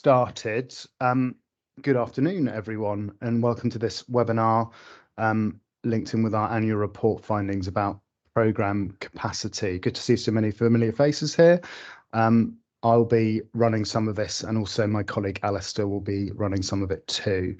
Started. Good afternoon, everyone, and welcome to this webinar linked in with our annual report findings about programme capacity. Good to see so many familiar faces here. I'll be running some of this, and also my colleague Alistair will be running some of it too.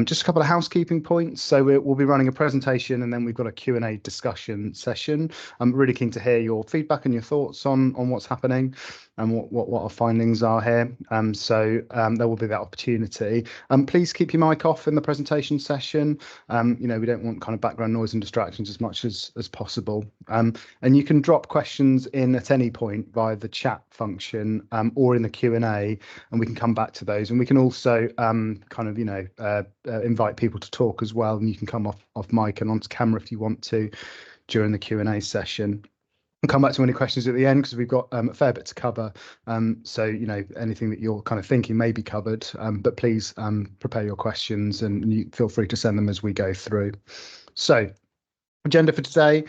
Just a couple of housekeeping points. So we'll be running a presentation, and then we've got a Q&A discussion session. I'm really keen to hear your feedback and your thoughts on what's happening and what our findings are here. So there will be that opportunity. Please keep your mic off in the presentation session. We don't want kind of background noise and distractions as much as possible. And you can drop questions in at any point via the chat function or in the Q&A, and we can come back to those. And we can also invite people to talk as well, and you can come off mic and onto camera if you want to during the Q&A session. We'll come back to any questions at the end because we've got a fair bit to cover. So anything that you're kind of thinking may be covered, but please prepare your questions and you feel free to send them as we go through. So agenda for today.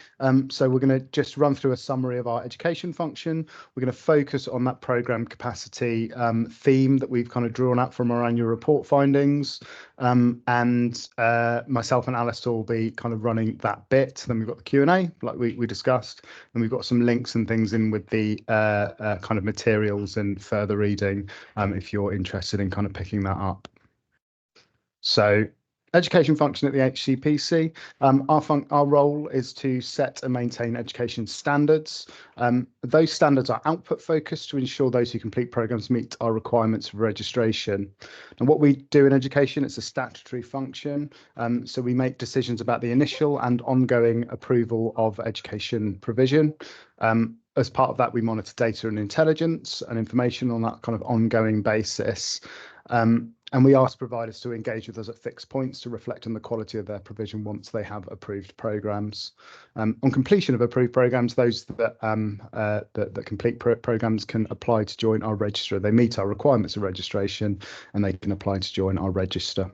So we're going to just run through a summary of our education function. We're going to focus on that programme capacity theme that we've kind of drawn out from our annual report findings. And myself and Alistair will be kind of running that bit. Then we've got the Q&A, like we discussed, and we've got some links and things in with the kind of materials and further reading if you're interested in kind of picking that up. So education function at the HCPC. Our role is to set and maintain education standards. Those standards are output focused to ensure those who complete programmes meet our requirements for registration. And what we do in education, it's a statutory function. So we make decisions about the initial and ongoing approval of education provision. As part of that, we monitor data and intelligence and information on that kind of ongoing basis. And we ask providers to engage with us at fixed points to reflect on the quality of their provision once they have approved programmes. On completion of approved programmes, those that complete programmes can apply to join our register. They meet our requirements of registration and they can apply to join our register.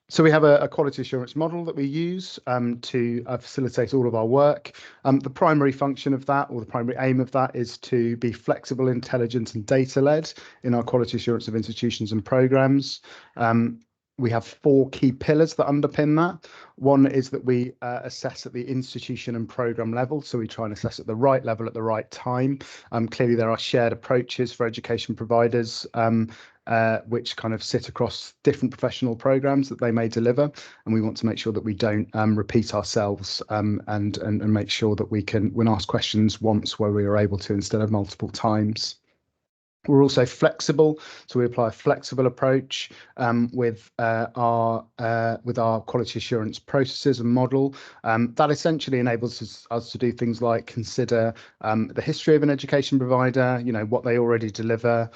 So we have a quality assurance model that we use to facilitate all of our work. The primary function of that, or the primary aim of that, is to be flexible, intelligent and data-led in our quality assurance of institutions and programmes. We have 4 key pillars that underpin that. One is that we assess at the institution and programme level. So we try and assess at the right level at the right time. Clearly, there are shared approaches for education providers which kind of sit across different professional programmes that they may deliver. And we want to make sure that we don't repeat ourselves and make sure that we can ask questions once where we are able to instead of multiple times. We're also flexible, so we apply a flexible approach with our quality assurance processes and model. That essentially enables us to do things like consider the history of an education provider, what they already deliver,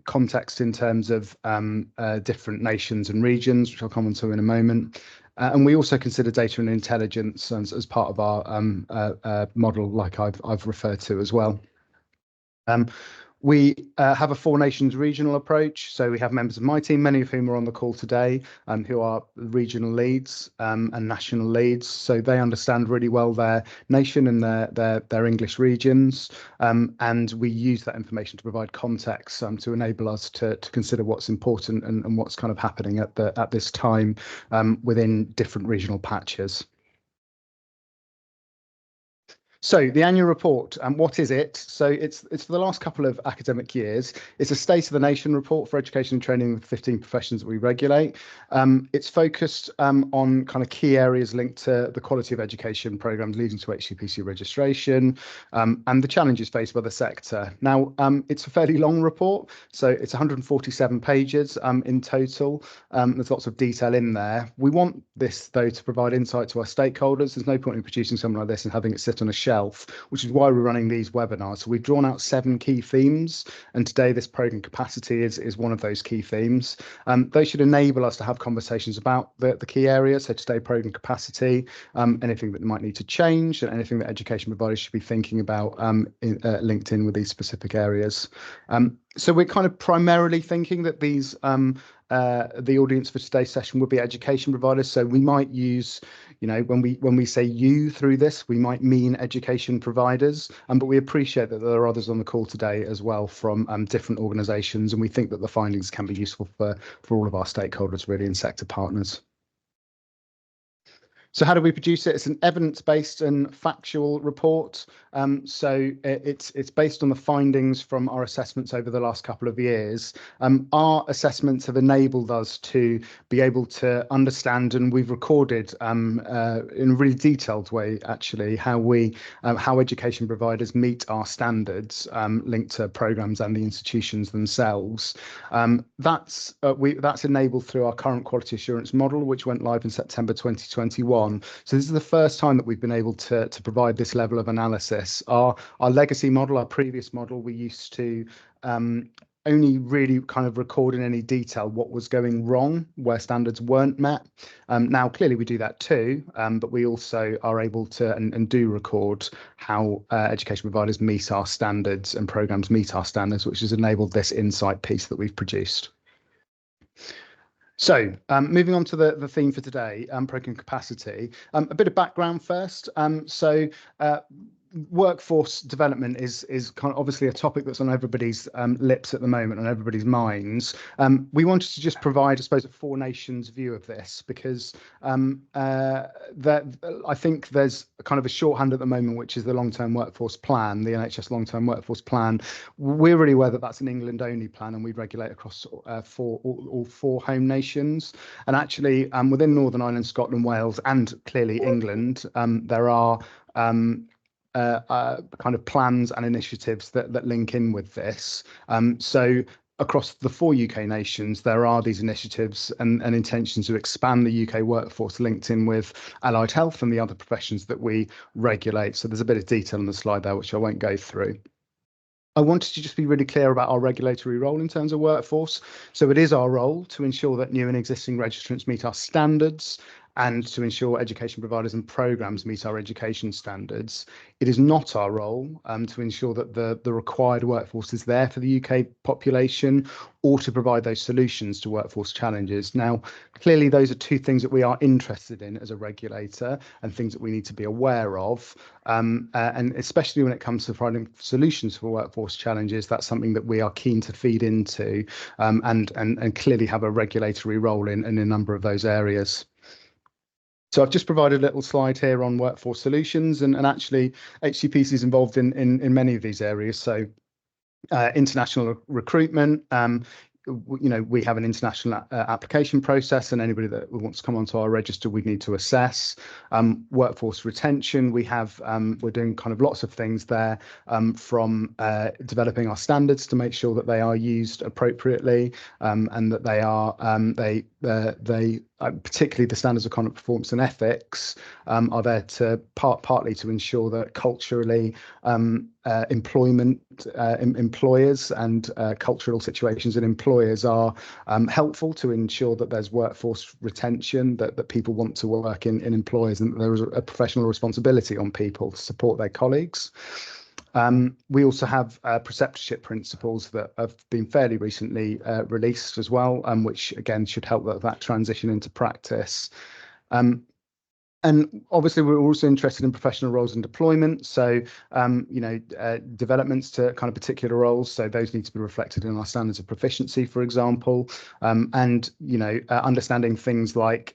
context in terms of different nations and regions, which I'll come on to in a moment. And we also consider data and intelligence as part of our model, like I've referred to as well. We have a 4 nations regional approach. So we have members of my team, many of whom are on the call today, who are regional leads and national leads. So they understand really well their nation and their English regions. And we use that information to provide context to enable us to consider what's important and what's kind of happening at this time within different regional patches. So the annual report, what is it? So it's for the last couple of academic years. It's a State of the Nation report for education and training with 15 professions that we regulate. It's focused on kind of key areas linked to the quality of education programmes leading to HCPC registration and the challenges faced by the sector. Now, it's a fairly long report, so it's 147 pages in total. There's lots of detail in there. We want this, though, to provide insight to our stakeholders. There's no point in producing something like this and having it sit on a shelf, which is why we're running these webinars. So we've drawn out 7 key themes, and today this programme capacity is one of those key themes. Those should enable us to have conversations about the key areas. So today, programme capacity, anything that might need to change, and anything that education providers should be thinking about linked in with these specific areas. So we're kind of primarily thinking that these the audience for today's session would be education providers. So we might use, when we say you through this, we might mean education providers, but we appreciate that there are others on the call today as well from different organisations, and we think that the findings can be useful for all of our stakeholders really and sector partners. So how do we produce it? It's an evidence-based and factual report. So it's based on the findings from our assessments over the last couple of years. Our assessments have enabled us to be able to understand, and we've recorded in a really detailed way, actually, how education providers meet our standards linked to programmes and the institutions themselves. That's enabled through our current quality assurance model, which went live in September 2021. So this is the first time that we've been able to provide this level of analysis. Our legacy model, our previous model, we used to only really kind of record in any detail what was going wrong where standards weren't met. Now, clearly we do that too, but we also are able to and do record how education providers meet our standards and programmes meet our standards, which has enabled this insight piece that we've produced. So moving on to the theme for today, programme capacity. A bit of background first. Workforce development is kind of obviously a topic that's on everybody's lips at the moment, on everybody's minds. We wanted to just provide, I suppose, a four nations view of this, because I think there's kind of a shorthand at the moment, which is the long-term workforce plan, the NHS long-term workforce plan. We're really aware that that's an England-only plan, and we regulate across all four home nations. And actually, within Northern Ireland, Scotland, Wales, and clearly England, there are kind of plans and initiatives that link in with this. So across the four UK nations, there are these initiatives and intentions to expand the UK workforce linked in with allied health and the other professions that we regulate. So there's a bit of detail on the slide there, which I won't go through. I wanted to just be really clear about our regulatory role in terms of workforce. So it is our role to ensure that new and existing registrants meet our standards and to ensure education providers and programmes meet our education standards. It is not our role to ensure that the required workforce is there for the UK population or to provide those solutions to workforce challenges. Now, clearly, those are two things that we are interested in as a regulator and things that we need to be aware of. And especially when it comes to providing solutions for workforce challenges, that's something that we are keen to feed into and clearly have a regulatory role in a number of those areas. So I've just provided a little slide here on workforce solutions, and actually HCPC is involved in many of these areas. So international recruitment, we have an international application process, and anybody that wants to come onto our register, we need to assess. Workforce retention, we're doing kind of lots of things there, from developing our standards to make sure that they are used appropriately, and that they are particularly the standards of conduct, performance and ethics are there to partly to ensure that culturally employers and cultural situations in employers are helpful to ensure that there's workforce retention, that people want to work in employers, and that there is a professional responsibility on people to support their colleagues. We also have preceptorship principles that have been fairly recently released as well, which again should help that transition into practice. And obviously, we're also interested in professional roles and deployment. So, developments to kind of particular roles. So those need to be reflected in our standards of proficiency, for example. And, understanding things like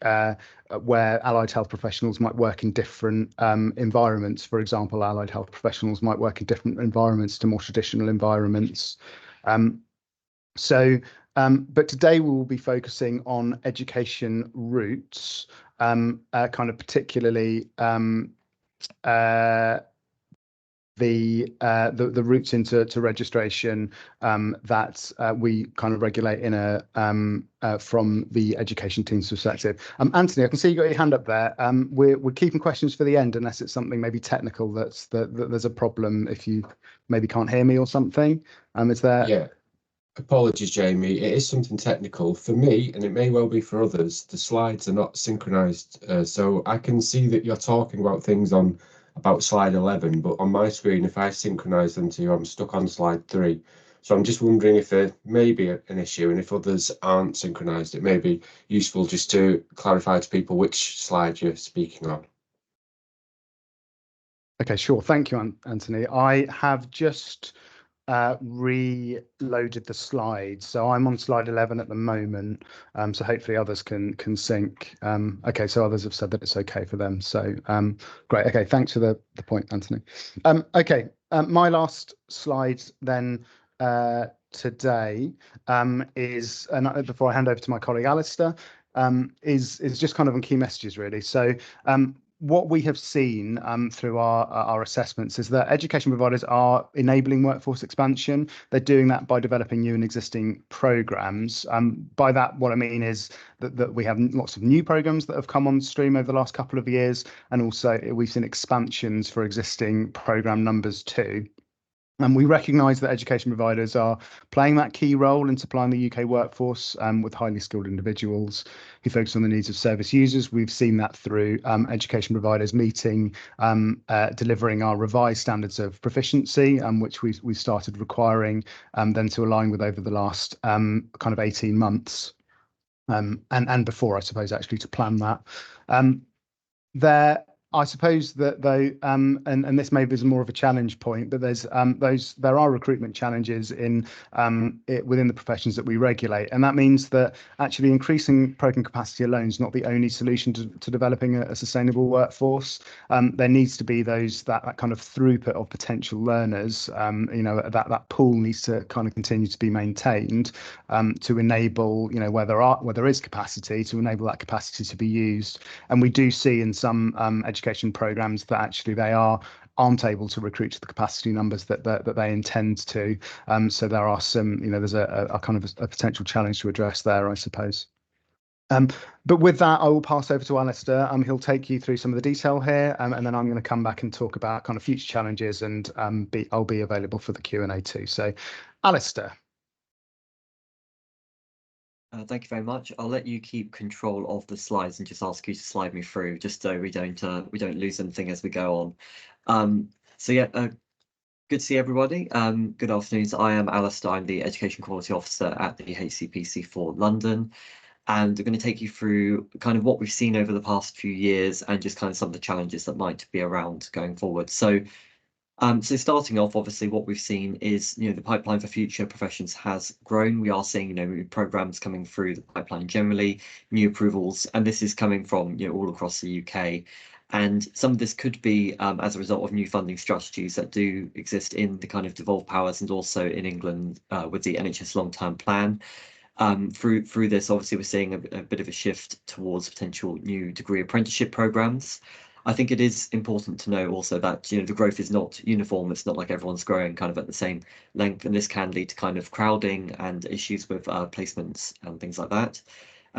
where allied health professionals might work in different environments. For example, allied health professionals might work in different environments to more traditional environments. But today we will be focusing on education routes, kind of particularly the routes into registration that we kind of regulate in from the education team's perspective. Anthony, I can see you got your hand up there. We're keeping questions for the end unless it's something maybe technical that there's a problem if you maybe can't hear me or something. Is there? Yeah. Apologies, Jamie. It is something technical for me, and it may well be for others. The slides are not synchronized, so I can see that you're talking about things about slide 11, but on my screen, if I synchronize them to you, I'm stuck on slide 3. So I'm just wondering if there may be an issue, and if others aren't synchronized, it may be useful just to clarify to people which slide you're speaking on. Okay, sure. Thank you, Anthony. I have just reloaded the slides. So I'm on slide 11 at the moment. So hopefully others can sync. Okay, so others have said that it's okay for them. So great. Okay, thanks for the point, Anthony. Okay, my last slide then today is, and before I hand over to my colleague Alistair, is just kind of on key messages really. So what we have seen through our assessments is that education providers are enabling workforce expansion. They're doing that by developing new and existing programs. By that, what I mean is that we have lots of new programs that have come on stream over the last couple of years, and also we've seen expansions for existing program numbers too. And we recognise that education providers are playing that key role in supplying the UK workforce with highly skilled individuals who focus on the needs of service users. We've seen that through education providers meeting, delivering our revised standards of proficiency, which we started requiring them to align with over the last kind of 18 months. And before, I suppose, actually to plan that. I suppose that though, and this maybe is more of a challenge point, but there are recruitment challenges in within the professions that we regulate, and that means that actually increasing program capacity alone is not the only solution to developing a sustainable workforce. There needs to be that kind of throughput of potential learners. That pool needs to kind of continue to be maintained to enable, where there is capacity, to enable that capacity to be used. And we do see in some education programs that actually they aren't able to recruit to the capacity numbers that they intend to. So there are some, there's a kind of a potential challenge to address there, I suppose. But with that, I will pass over to Alistair. He'll take you through some of the detail here, and then I'm going to come back and talk about kind of future challenges, and I'll be available for the Q&A too. So, Alistair. Thank you very much. I'll let you keep control of the slides and just ask you to slide me through, just so we don't lose anything as we go on. So yeah, good to see everybody. Good afternoon. So I am Alistair. I'm the Education Quality Officer at the HCPC for London, and I'm going to take you through kind of what we've seen over the past few years and just kind of some of the challenges that might be around going forward. So starting off, obviously, what we've seen is, the pipeline for future professions has grown. We are seeing, programs coming through the pipeline generally, new approvals, and this is coming from, all across the UK. And some of this could be as a result of new funding strategies that do exist in the kind of devolved powers and also in England with the NHS long-term plan. Through this, obviously, we're seeing a bit of a shift towards potential new degree apprenticeship programs. I think it is important to know also that the growth is not uniform. It's not like everyone's growing kind of at the same length, and this can lead to kind of crowding and issues with placements and things like that.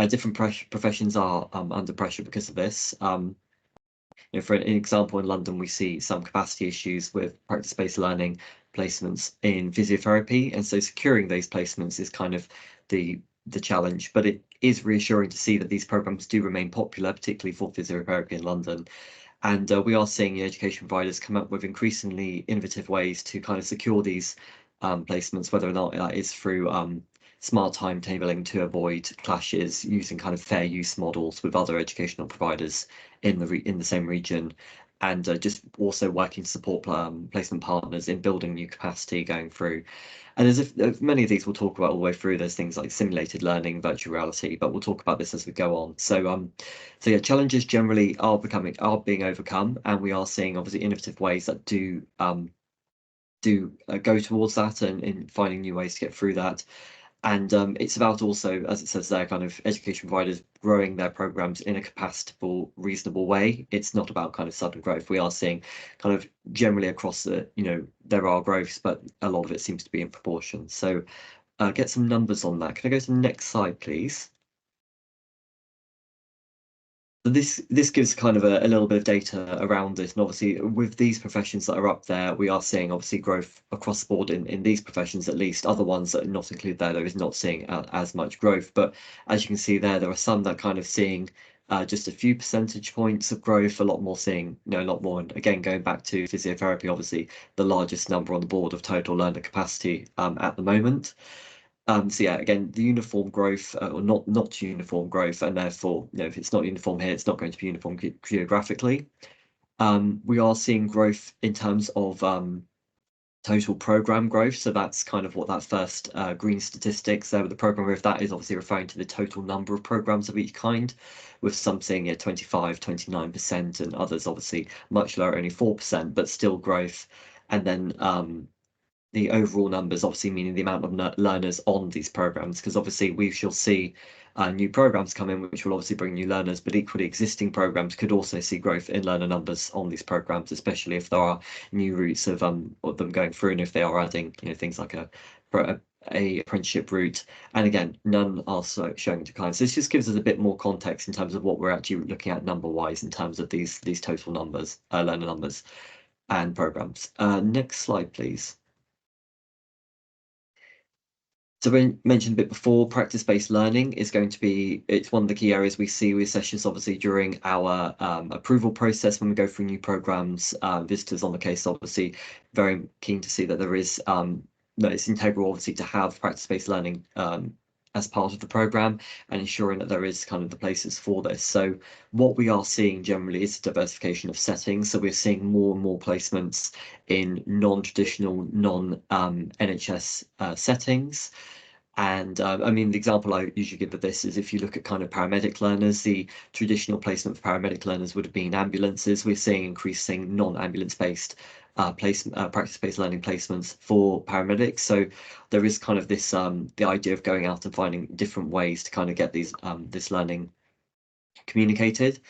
Different professions are under pressure because of this. For an example, in London, we see some capacity issues with practice-based learning placements in physiotherapy, and so securing those placements is kind of the challenge. But it is reassuring to see that these programs do remain popular, particularly for physiotherapy in London. And we are seeing education providers come up with increasingly innovative ways to kind of secure these placements, whether or not that is through smart timetabling to avoid clashes, using kind of fair use models with other educational providers in the same region, and just also working to support placement partners in building new capacity going through. And there's many of these we'll talk about all the way through. There's things like simulated learning, virtual reality, but we'll talk about this as we go on. So yeah, challenges generally are being overcome, and we are seeing obviously innovative ways that do go towards that and in finding new ways to get through that. And it's about also, as it says there, kind of education providers growing their programs in a capacitable, reasonable way. It's not about kind of sudden growth. We are seeing kind of generally across the, there are growths, but a lot of it seems to be in proportion. So get some numbers on that. Can I go to the next slide, please? So this gives kind of a little bit of data around this, and obviously with these professions that are up there, we are seeing obviously growth across the board in these professions. At least other ones that are not included there is not seeing as much growth. But as you can see there are some that kind of seeing just a few percentage points of growth, a lot more seeing, a lot more. And again, going back to physiotherapy, obviously the largest number on the board of total learner capacity at the moment. So yeah, again, the uniform growth or not uniform growth, and therefore, if it's not uniform here, it's not going to be uniform geographically. We are seeing growth in terms of total program growth. So that's kind of what that first green statistics there with the program growth, that is obviously referring to the total number of programs of each kind, with some saying 25, 29%, and others obviously much lower, only 4%, but still growth. And then the overall numbers obviously meaning the amount of learners on these programs, because obviously we shall see new programs come in, which will obviously bring new learners, but equally existing programs could also see growth in learner numbers on these programs, especially if there are new routes of them going through, and if they are adding, things like a apprenticeship route. And again, none are showing decline. So this just gives us a bit more context in terms of what we're actually looking at number wise in terms of these total numbers, learner numbers and programs. Next slide, please. So we mentioned a bit before, practice-based learning is going to be, it's one of the key areas we see with sessions, obviously, during our approval process when we go through new programs. Visitors on the case, obviously, very keen to see that there is, that it's integral, obviously, to have practice-based learning as part of the program, and ensuring that there is kind of the places for this. So what we are seeing generally is diversification of settings. So we're seeing more and more placements in non-traditional, non-NHS settings. And I mean, the example I usually give of this is if you look at kind of paramedic learners, the traditional placement for paramedic learners would have been ambulances. We're seeing increasing non-ambulance based practice-based learning placements for paramedics. So there is kind of this the idea of going out and finding different ways to kind of get these this learning communicated.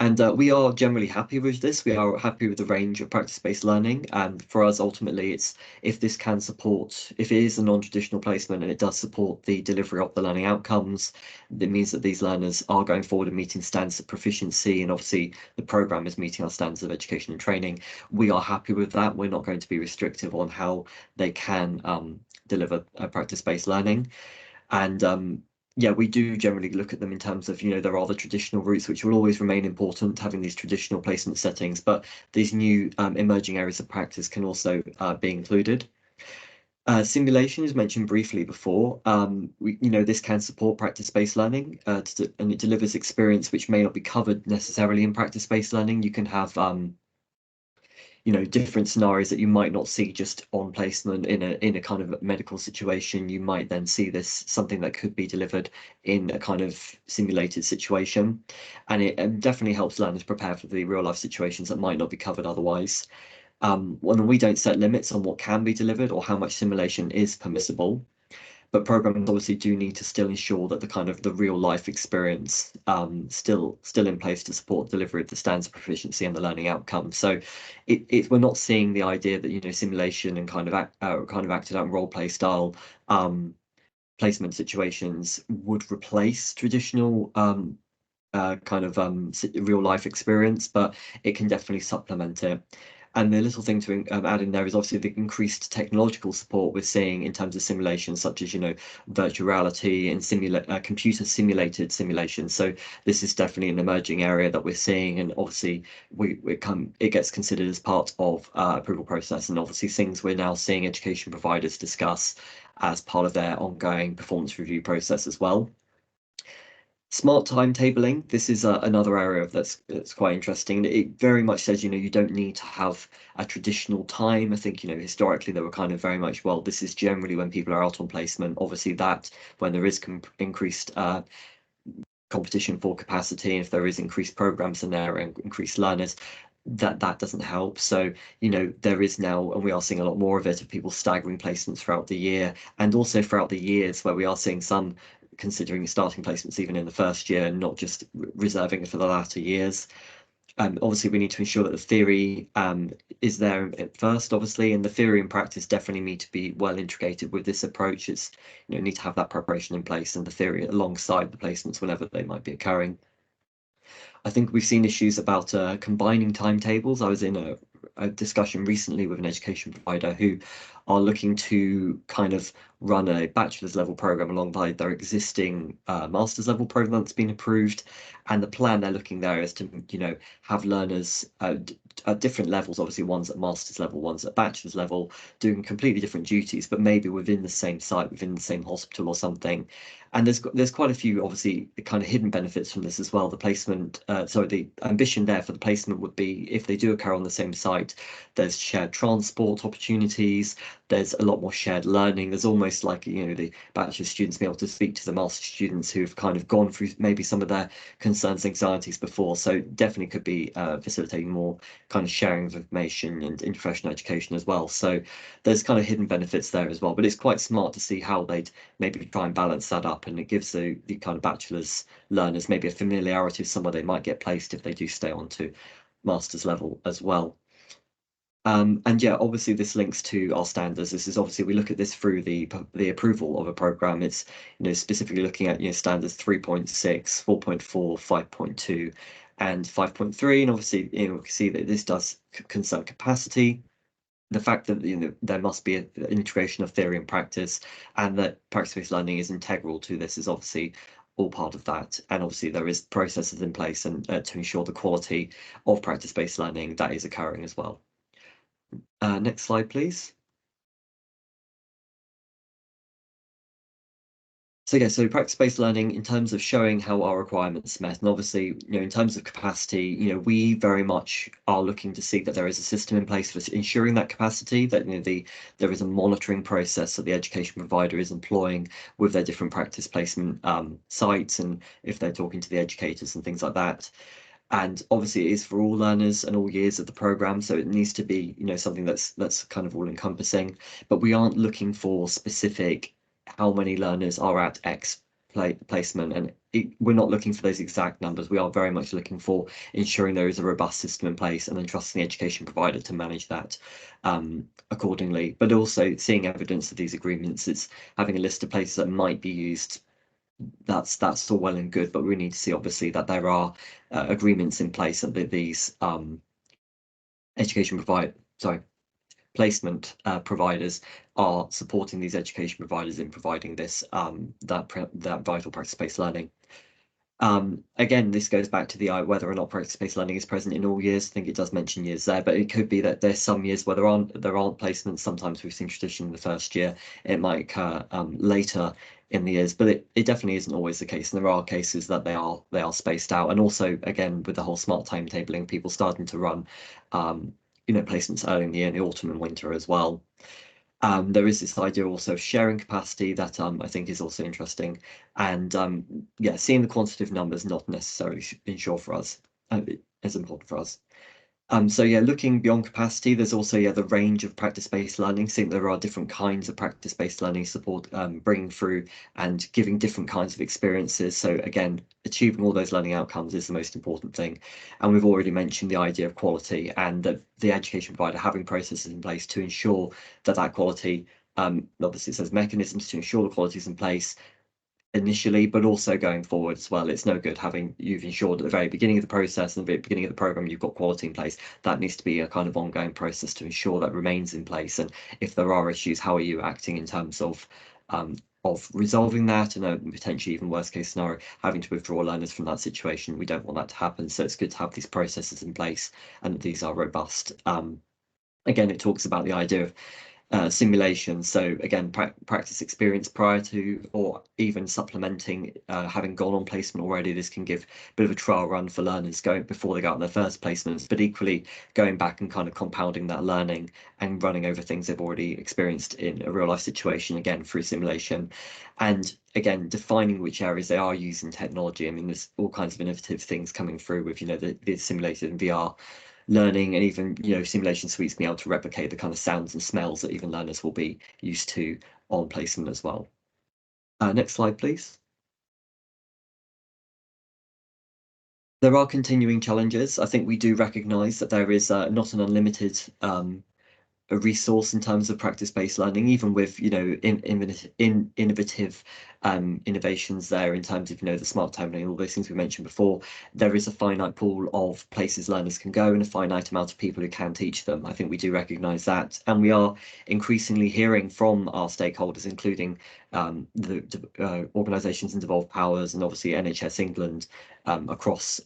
And we are generally happy with this. We are happy with the range of practice-based learning. And for us, ultimately, it's if this can support, if it is a non-traditional placement and it does support the delivery of the learning outcomes, it means that these learners are going forward and meeting standards of proficiency. And obviously, the programme is meeting our standards of education and training. We are happy with that. We're not going to be restrictive on how they can deliver practice-based learning. And yeah, we do generally look at them in terms of, there are the traditional routes, which will always remain important, having these traditional placement settings, but these new emerging areas of practice can also be included. Simulation is mentioned briefly before. This can support practice-based learning and it delivers experience which may not be covered necessarily in practice-based learning. You can have different scenarios that you might not see just on placement in a kind of medical situation. You might then see this something that could be delivered in a kind of simulated situation, and it definitely helps learners prepare for the real life situations that might not be covered otherwise. When we don't set limits on what can be delivered or how much simulation is permissible, but programs obviously do need to still ensure that the kind of the real life experience still in place to support delivery of the standards of proficiency and the learning outcome. So we're not seeing the idea that simulation and kind of acted out role play style placement situations would replace traditional kind of real life experience, but it can definitely supplement it. And the little thing to add in there is obviously the increased technological support we're seeing in terms of simulations, such as virtual reality and computer simulated simulations. So this is definitely an emerging area that we're seeing, and obviously it gets considered as part of approval process, and obviously things we're now seeing education providers discuss as part of their ongoing performance review process as well. Smart timetabling, this is another area that's quite interesting. It very much says, you don't need to have a traditional time. I think, historically they were kind of very much, well, this is generally when people are out on placement. Obviously that when there is increased competition for capacity, and if there is increased programs in there and increased learners, that doesn't help. So there is now, and we are seeing a lot more of it, of people staggering placements throughout the year, and also throughout the years where we are seeing some considering starting placements even in the first year and not just reserving it for the latter years. Obviously we need to ensure that the theory is there at first, obviously, and the theory and practice definitely need to be well integrated with this approach. It's need to have that preparation in place and the theory alongside the placements whenever they might be occurring. I think we've seen issues about combining timetables. I was in a discussion recently with an education provider who are looking to kind of run a bachelor's level program alongside their existing master's level program that's been approved. And the plan they're looking there is to, have learners at different levels, obviously one's at master's level, one's at bachelor's level, doing completely different duties, but maybe within the same site, within the same hospital or something. And there's quite a few, obviously, kind of hidden benefits from this as well. The placement, the ambition there for the placement would be, if they do occur on the same site, there's shared transport opportunities, there's a lot more shared learning. There's almost like, the bachelor students being able to speak to the master students who've kind of gone through maybe some of their concerns, anxieties before. So definitely could be facilitating more kind of sharing of information and interprofessional education as well. So there's kind of hidden benefits there as well, but it's quite smart to see how they'd maybe try and balance that up, and it gives the kind of bachelor's learners maybe a familiarity with somewhere they might get placed if they do stay on to master's level as well. And yeah, obviously this links to our standards. This is obviously, we look at this through the approval of a program. It's specifically looking at standards 3.6, 4.4, 5.2, and 5.3. And obviously, we can see that this does concern capacity. The fact that there must be an integration of theory and practice, and that practice-based learning is integral to this is obviously all part of that. And obviously there is processes in place and to ensure the quality of practice-based learning that is occurring as well. Next slide, please. So yeah, so practice-based learning in terms of showing how our requirements met, and obviously, in terms of capacity, we very much are looking to see that there is a system in place for ensuring that capacity, that there is a monitoring process that the education provider is employing with their different practice placement sites, and if they're talking to the educators and things like that. And obviously it is for all learners and all years of the program, so it needs to be something that's kind of all encompassing, but we aren't looking for specific how many learners are at X placement, and we're not looking for those exact numbers. We are very much looking for ensuring there is a robust system in place and then trusting the education provider to manage that accordingly, but also seeing evidence of these agreements. It's having a list of places that might be used. That's all well and good, but we need to see obviously that there are agreements in place that these placement providers are supporting these education providers in providing this that vital practice-based learning. Again, this goes back to the whether or not practice-based learning is present in all years. I think it does mention years there, but it could be that there's some years where there aren't placements. Sometimes we've seen tradition in the first year. It might occur later in the years, but it definitely isn't always the case. And there are cases that they are spaced out. And also, again, with the whole smart timetabling, people starting to run placements early in the year, in the autumn and winter as well. There is this idea also of sharing capacity that I think is also interesting, and yeah, seeing the quantitative numbers not necessarily ensure for us is important for us. So yeah, looking beyond capacity, there's also the range of practice-based learning, seeing there are different kinds of practice-based learning support bringing through and giving different kinds of experiences. So again, achieving all those learning outcomes is the most important thing. And we've already mentioned the idea of quality, and that the education provider having processes in place to ensure that quality, obviously it says mechanisms to ensure the quality is in place initially, but also going forward as well. It's no good you've ensured at the very beginning of the process and the very beginning of the program you've got quality in place. That needs to be a kind of ongoing process to ensure that remains in place. And if there are issues, how are you acting in terms of resolving that, and potentially even worst case scenario, having to withdraw learners from that situation. We don't want that to happen. So it's good to have these processes in place and that these are robust. Again, it talks about the idea of simulation. So again, practice experience prior to, or even supplementing, having gone on placement already. This can give a bit of a trial run for learners going before they go out their first placements, but equally going back and kind of compounding that learning and running over things they've already experienced in a real life situation, again through simulation. And again, defining which areas they are using technology. I mean, there's all kinds of innovative things coming through with the simulated and VR learning, and even simulation suites being able to replicate the kind of sounds and smells that even learners will be used to on placement as well. Next slide, please. There are continuing challenges. I think we do recognise that there is not an unlimited a resource in terms of practice-based learning, even with, you know, innovative innovations there in terms of, you know, the smart tabling and all those things we mentioned before. There is a finite pool of places learners can go and a finite amount of people who can teach them. I think we do recognise that, and we are increasingly hearing from our stakeholders, including the organisations in devolved powers and obviously NHS England across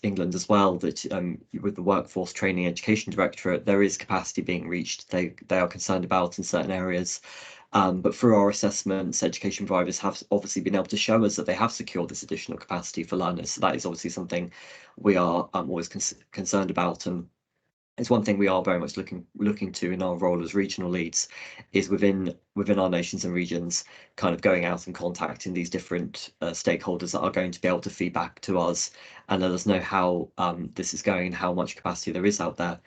England as well, that with the Workforce Training Education Directorate, there is capacity being reached. They are concerned about in certain areas. But through our assessments, education providers have obviously been able to show us that they have secured this additional capacity for learners. So that is obviously something we are always concerned about, and it's one thing we are very much looking to in our role as regional leads, is within our nations and regions, kind of going out and contacting these different stakeholders that are going to be able to feed back to us and let us know how this is going and how much capacity there is out there.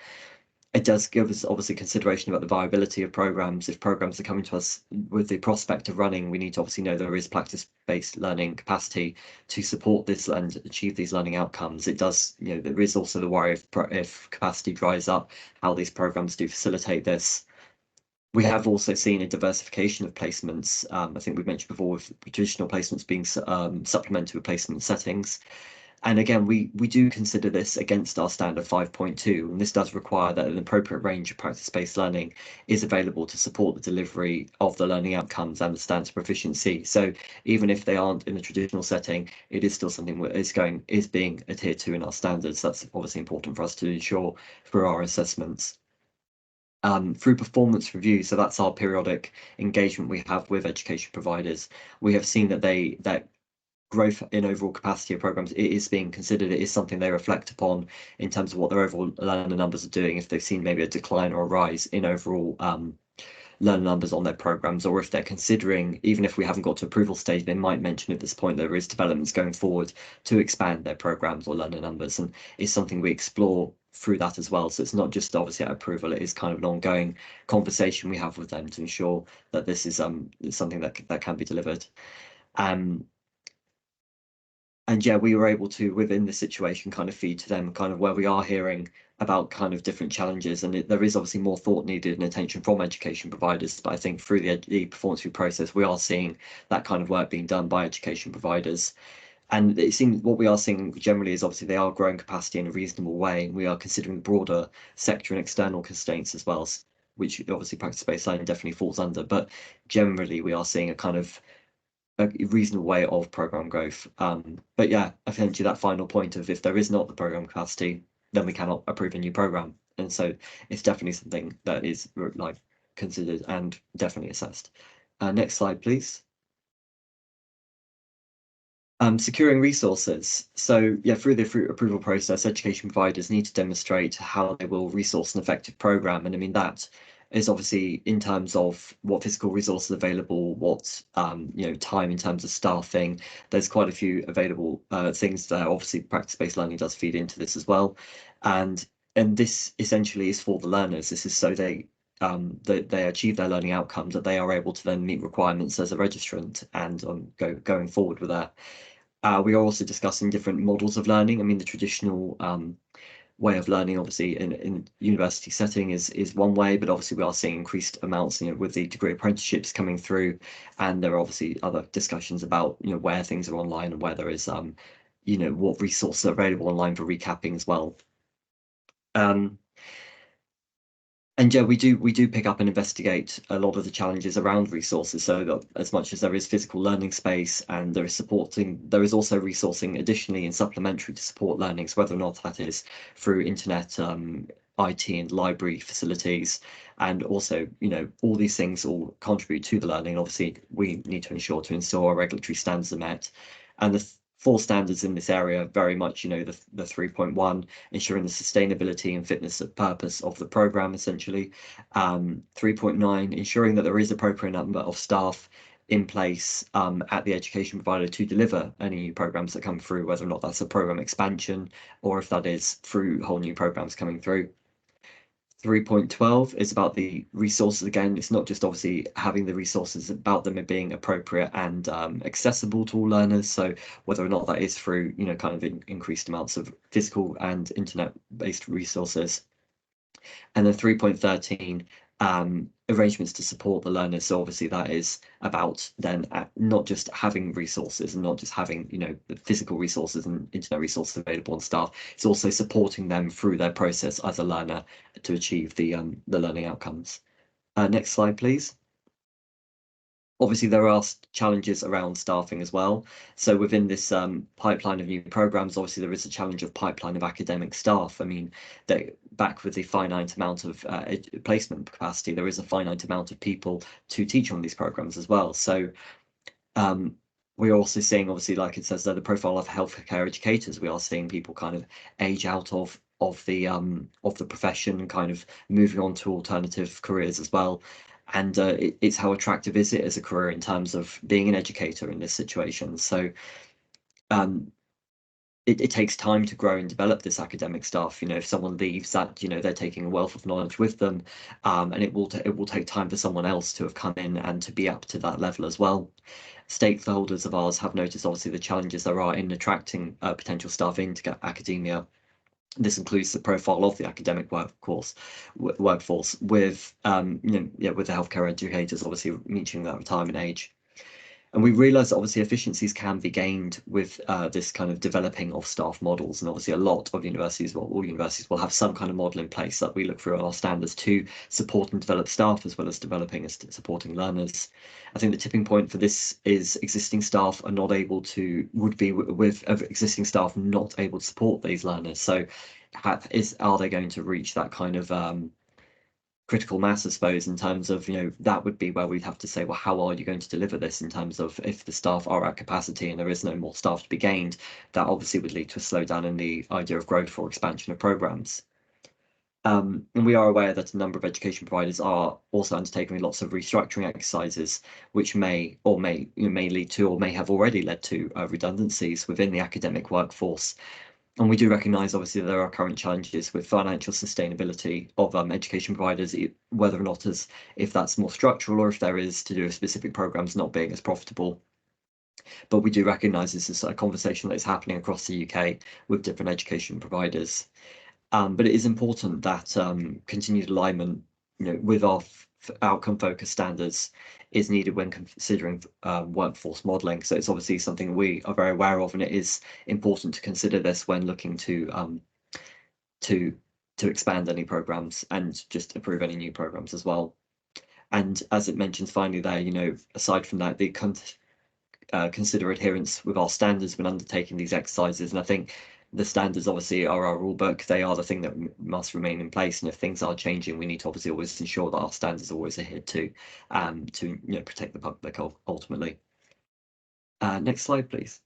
It does give us obviously consideration about the viability of programs. If programs are coming to us with the prospect of running, we need to obviously know there is practice-based learning capacity to support this and achieve these learning outcomes. It does, you know, there is also the worry if capacity dries up, how these programs do facilitate this. We have also seen a diversification of placements. I think we've mentioned before, with traditional placements being supplemented with placement settings. And again, we do consider this against our standard 5.2, and this does require that an appropriate range of practice-based learning is available to support the delivery of the learning outcomes and the standards of proficiency. So even if they aren't in a traditional setting, it is still something that is being adhered to in our standards. That's obviously important for us to ensure through our assessments. Through performance review, so that's our periodic engagement we have with education providers, we have seen that growth in overall capacity of programs, it is being considered, it is something they reflect upon in terms of what their overall learner numbers are doing, if they've seen maybe a decline or a rise in overall learner numbers on their programs, or if they're considering, even if we haven't got to approval stage, they might mention at this point there is developments going forward to expand their programs or learner numbers, and it's something we explore through that as well. So it's not just obviously at approval, it is kind of an ongoing conversation we have with them to ensure that this is something that can be delivered. And yeah, we were able to, within the situation, kind of feed to them kind of where we are hearing about kind of different challenges, and there is obviously more thought needed and attention from education providers, but I think through the performance review process, we are seeing that kind of work being done by education providers. And it seems what we are seeing generally is obviously they are growing capacity in a reasonable way, and we are considering broader sector and external constraints as well, which obviously practice-based learning definitely falls under, but generally we are seeing a kind of a reasonable way of program growth. But yeah, essentially that final point of if there is not the program capacity, then we cannot approve a new program. And so it's definitely something that is like considered and definitely assessed. Next slide, please. Securing resources. So yeah, through the approval process, education providers need to demonstrate how they will resource an effective program. And I mean, that is obviously in terms of what physical resources are available, what you know, time in terms of staffing. There's quite a few available things there. Obviously, practice-based learning does feed into this as well, and this essentially is for the learners. This is so they achieve their learning outcomes, that they are able to then meet requirements as a registrant and going forward with that. We are also discussing different models of learning. I mean, the traditional way of learning, obviously in university setting, is one way, but obviously we are seeing increased amounts, you know, with the degree apprenticeships coming through, and there are obviously other discussions about, you know, where things are online and where there is, you know, what resources are available online for recapping as well. And yeah, we do pick up and investigate a lot of the challenges around resources. So that as much as there is physical learning space and there is there is also resourcing additionally and supplementary to support learning. So whether or not that is through internet, IT and library facilities, and also, you know, all these things all contribute to the learning. Obviously, we need to ensure our regulatory standards are met, and the four standards in this area very much, you know, the 3.1, ensuring the sustainability and fitness of purpose of the program, essentially. 3.9, ensuring that there is appropriate number of staff in place at the education provider to deliver any new programs that come through, whether or not that's a program expansion or if that is through whole new programs coming through. 3.12 is about the resources. Again, it's not just obviously having the resources, about them being appropriate and accessible to all learners. So whether or not that is through, you know, kind of increased amounts of physical and internet-based resources. And then 3.13, arrangements to support the learners. So obviously that is about then not just having resources and not just having, you know, the physical resources and internet resources available on staff. It's also supporting them through their process as a learner to achieve the learning outcomes. Next slide, please. Obviously, there are challenges around staffing as well. So within this pipeline of new programs, obviously there is a challenge of pipeline of academic staff. I mean, back with the finite amount of placement capacity, there is a finite amount of people to teach on these programs as well. So we're also seeing, obviously, like it says there, the profile of healthcare educators. We are seeing people kind of age out of the profession, kind of moving on to alternative careers as well. And it's how attractive is it as a career in terms of being an educator in this situation. So it takes time to grow and develop this academic staff. You know, if someone leaves, that, you know, they're taking a wealth of knowledge with them, and it will take time for someone else to have come in and to be up to that level as well. Stakeholders of ours have noticed, obviously, the challenges there are in attracting potential staff into academia. This includes the profile of the academic workforce with with the healthcare educators obviously reaching that retirement age. And we realise that obviously efficiencies can be gained with this kind of developing of staff models. And obviously a lot of universities, well, all universities will have some kind of model in place that we look through our standards to support and develop staff, as well as developing and supporting learners. I think the tipping point for this is existing staff are not able to, with existing staff not able to support these learners. So are they going to reach that kind of critical mass, I suppose, in terms of, you know, that would be where we'd have to say, well, how are you going to deliver this in terms of if the staff are at capacity and there is no more staff to be gained, that obviously would lead to a slowdown in the idea of growth or expansion of programs. And we are aware that a number of education providers are also undertaking lots of restructuring exercises, which may lead to, or may have already led to, redundancies within the academic workforce. And we do recognise, obviously, there are current challenges with financial sustainability of education providers, whether or not if that's more structural or if there is to do with specific programmes not being as profitable. But we do recognise this is a conversation that is happening across the UK with different education providers. But it is important that continued alignment, you know, with our outcome-focused standards is needed when considering workforce modelling. So it's obviously something we are very aware of, and it is important to consider this when looking to expand any programs and just approve any new programs as well. And as it mentions finally there, you know, aside from that, they consider adherence with our standards when undertaking these exercises. And I think the standards obviously are our rule book. They are the thing that must remain in place. And if things are changing, we need to obviously always ensure that our standards are always adhered to you know, protect the public ultimately. Next slide, please.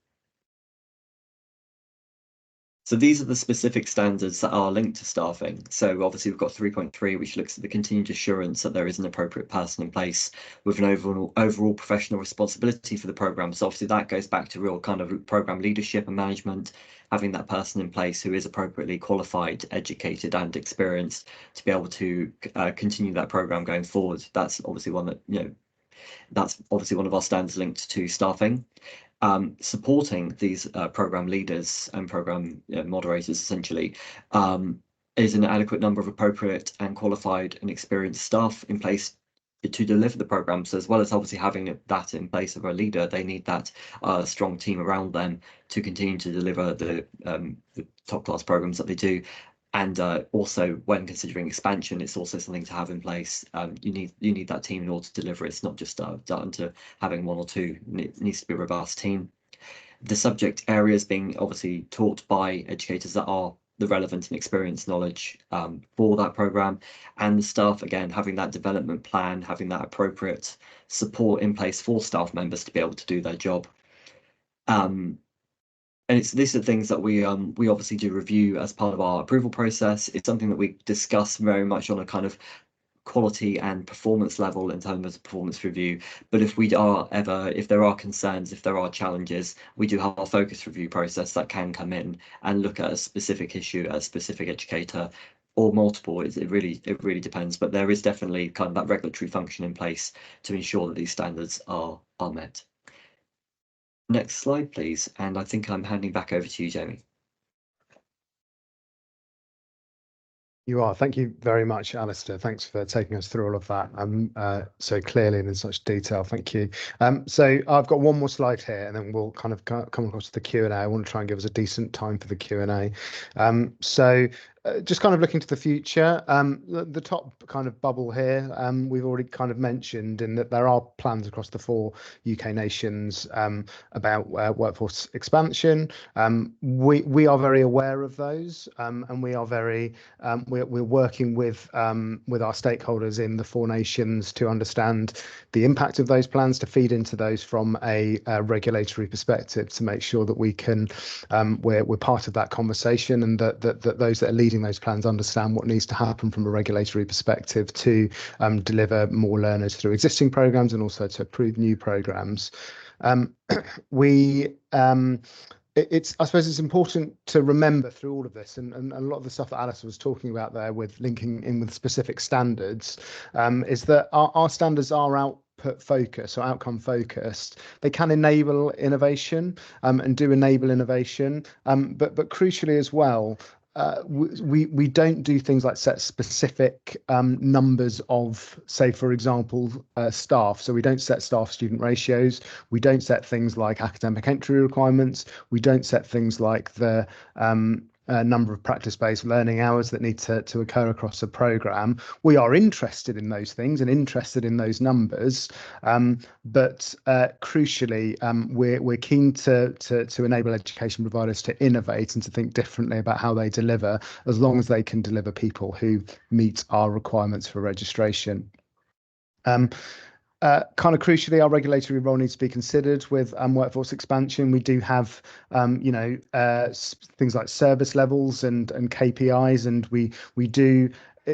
So these are the specific standards that are linked to staffing. So obviously we've got 3.3, which looks at the continued assurance that there is an appropriate person in place with an overall professional responsibility for the program. So obviously that goes back to real kind of program leadership and management, having that person in place who is appropriately qualified, educated and experienced to be able to continue that program going forward. That's obviously one that, you know, that's obviously one of our standards linked to staffing. Supporting these program leaders and program moderators essentially is an adequate number of appropriate and qualified and experienced staff in place to deliver the programs, as well as obviously having that in place of a leader. They need that strong team around them to continue to deliver the top class programs that they do. And also, when considering expansion, it's also something to have in place. You need that team in order to deliver. It's not just down to having one or two. It needs to be a robust team. The subject areas being obviously taught by educators that are the relevant and experienced knowledge for that program, and the staff, again, having that development plan, having that appropriate support in place for staff members to be able to do their job. And these are things that we obviously do review as part of our approval process. It's something that we discuss very much on a kind of quality and performance level in terms of performance review. But if there are concerns, if there are challenges, we do have our focus review process that can come in and look at a specific issue, a specific educator, or multiple. It really depends. But there is definitely kind of that regulatory function in place to ensure that these standards are met. Next slide, please. And I think I'm handing back over to you, Jamie. You are. Thank you very much, Alistair. Thanks for taking us through all of that so clearly and in such detail. Thank you. So I've got one more slide here, and then we'll kind of come across to the Q&A. I want to try and give us a decent time for the Q&A. Just kind of looking to the future, the top kind of bubble here, we've already kind of mentioned in that there are plans across the 4 UK nations about workforce expansion. We are very aware of those, and we are very we're working with our stakeholders in the 4 nations to understand the impact of those plans, to feed into those from a regulatory perspective, to make sure that we can we're part of that conversation, and that those that are leading those plans understand what needs to happen from a regulatory perspective to deliver more learners through existing programs and also to approve new programs. I suppose it's important to remember through all of this, and a lot of the stuff that Alice was talking about there with linking in with specific standards, is that our standards are output focused or outcome focused. They can enable innovation and do enable innovation, but crucially as well, we don't do things like set specific numbers of, say, for example, staff. So we don't set staff student ratios. We don't set things like academic entry requirements. We don't set things like the number of practice-based learning hours that need to occur across a program. We are interested in those things and interested in those numbers, but crucially, we're keen to enable education providers to innovate and to think differently about how they deliver, as long as they can deliver people who meet our requirements for registration. Kind of crucially, our regulatory role needs to be considered with workforce expansion. We do have, things like service levels and KPIs, and we do.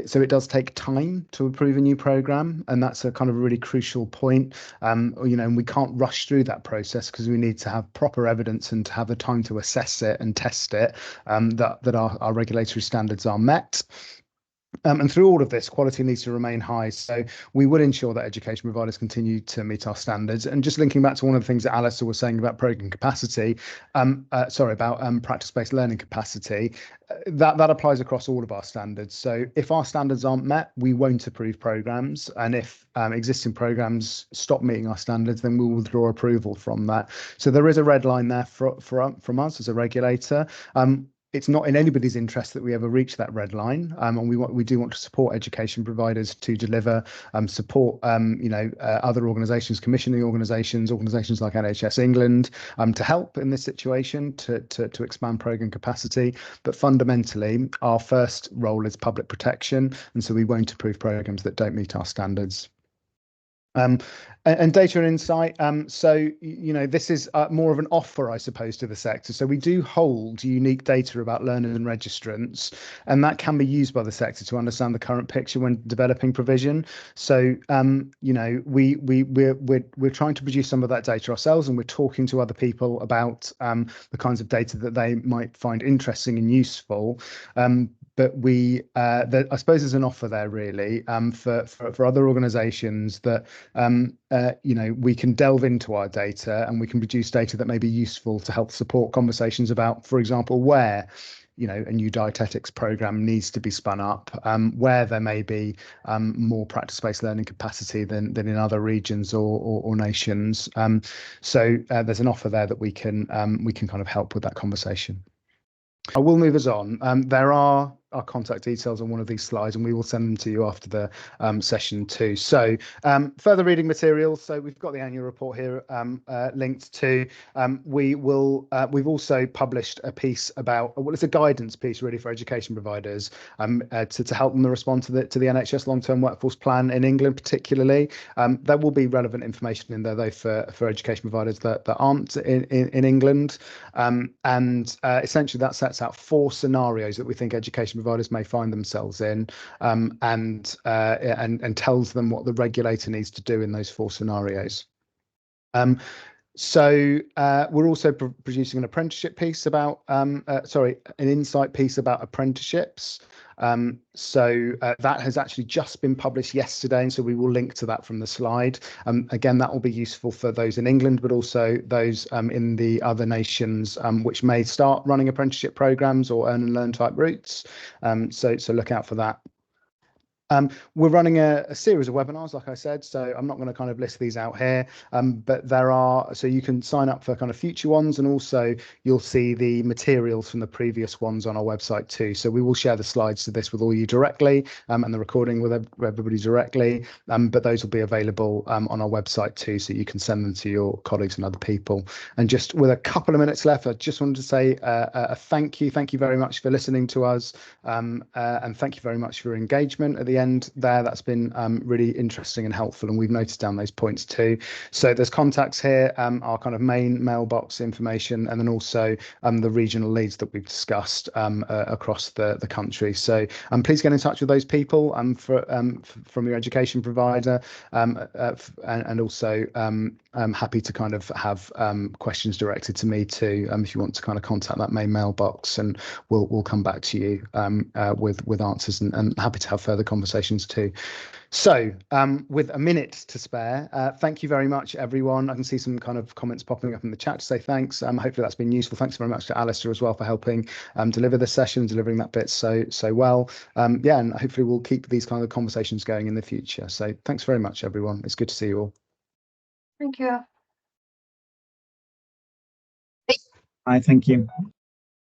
So it does take time to approve a new program, and that's a kind of a really crucial point. And we can't rush through that process because we need to have proper evidence and to have the time to assess it and test it, that our regulatory standards are met. And through all of this, quality needs to remain high. So we will ensure that education providers continue to meet our standards. And just linking back to one of the things that Alistair was saying about programme capacity, about practice-based learning capacity, that applies across all of our standards. So if our standards aren't met, we won't approve programs. And if existing programs stop meeting our standards, then we will withdraw approval from that. So there is a red line there from us as a regulator. It's not in anybody's interest that we ever reach that red line, and we do want to support education providers to deliver, support other organisations, commissioning organisations like NHS England, to help in this situation to expand programme capacity. But fundamentally, our first role is public protection, and so we won't approve programmes that don't meet our standards. And data and insight. So, this is more of an offer, I suppose, to the sector. So we do hold unique data about learners and registrants, and that can be used by the sector to understand the current picture when developing provision. So, we're trying to produce some of that data ourselves, and we're talking to other people about the kinds of data that they might find interesting and useful. But I suppose there's an offer there really for other organisations that we can delve into our data and we can produce data that may be useful to help support conversations about, for example, where a new dietetics program needs to be spun up, where there may be more practice-based learning capacity than in other regions or nations. So there's an offer there that we can kind of help with that conversation. I will move us on. There are our contact details on one of these slides, and we will send them to you after the session too. So further reading materials. So we've got the annual report here linked to. We've also published a piece about, well, it's a guidance piece really for education providers to help them respond to the NHS long-term workforce plan in England particularly. There will be relevant information in there though for education providers that aren't in England, and essentially that sets out 4 scenarios that we think education providers may find themselves in, and tells them what the regulator needs to do in those 4 scenarios. So we're also producing an apprenticeship piece about, an insight piece about apprenticeships. So that has actually just been published yesterday, and so we will link to that from the slide. Again, that will be useful for those in England, but also those in the other nations which may start running apprenticeship programs or earn and learn type routes. So look out for that. We're running a series of webinars, like I said, so I'm not going to kind of list these out here, but there are, so you can sign up for kind of future ones, and also you'll see the materials from the previous ones on our website too. So we will share the slides to this with all you directly, and the recording with everybody directly, but those will be available on our website too, so you can send them to your colleagues and other people. And just with a couple of minutes left, I just wanted to say a thank you very much for listening to us, and thank you very much for your engagement at the end there. That's been really interesting and helpful, and we've noted down those points too. So there's contacts here, our kind of main mailbox information, and then also the regional leads that we've discussed across the country. So please get in touch with those people from your education provider, and also I'm happy to kind of have questions directed to me too, if you want to kind of contact that main mailbox, and we'll come back to you with answers, and happy to have further conversations too. So with a minute to spare, thank you very much, everyone. I can see some kind of comments popping up in the chat to say thanks. Hopefully that's been useful. Thanks very much to Alistair as well for helping deliver the session, delivering that bit so well. Yeah, and hopefully we'll keep these kind of conversations going in the future. So thanks very much, everyone. It's good to see you all. Thank you. Hi, thank you.